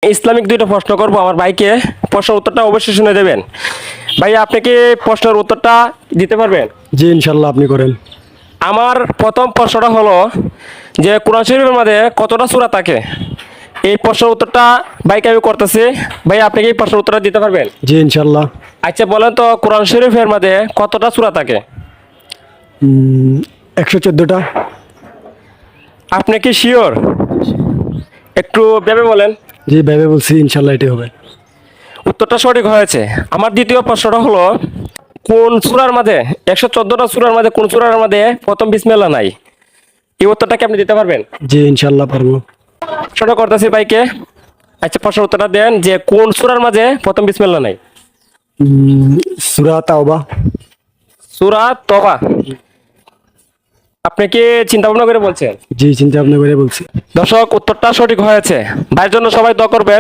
Islamic দুইটা প্রশ্ন করব আমার ভাইকে, প্রশ্নের উত্তরটা অবশ্যই শুনে দেবেন। ভাই আপনি কি প্রশ্নের উত্তরটা দিতে পারবেন? জি ইনশাল্লাহ, আপনি করেন। আমার প্রথম প্রশ্নটা হলো যে কোরআন শরীফের মধ্যে কতটা সূরা থাকে? এই প্রশ্নের উত্তরটা ভাইকে আমি করতেছি। ভাই আপনি কি এই প্রশ্নের উত্তরটা দিতে পারবেন? জি ইনশাল্লাহ। আচ্ছা বলেন তো কোরআন শরীফের মধ্যে কতটা সূরা থাকে? 114টা। আপনি কি শিওর? একটু ভেবে বলেন। জি ভেবে বলছি, ইনশাল্লাহ এটাই হবে। উত্তরটা সঠিক হয়েছে। আমার দ্বিতীয় প্রশ্নটা হলো কোন সূরার মধ্যে 114টা সূরার মধ্যে কোন সূরার মধ্যে প্রথম বিসমিল্লাহ নাই? এই উত্তরটা কি আপনি দিতে পারবেন? জি ইনশাল্লাহ পারবো। ছোট করতেছি ভাইকে। আচ্ছা প্রশ্নের উত্তরটা দেন যে কোন সূরার মাঝে প্রথম বিসমিল্লাহ নাই? সূরা তাওবা। সূরা তওবা। আপনি কি চিন্তা ভাবনা করে বলছেন? জি চিন্তা ভাবনা করে বলছি। দর্শক উত্তরটা সঠিক হয়েছে। ভাইয়ের জন্য সবাই দোয়া করবেন।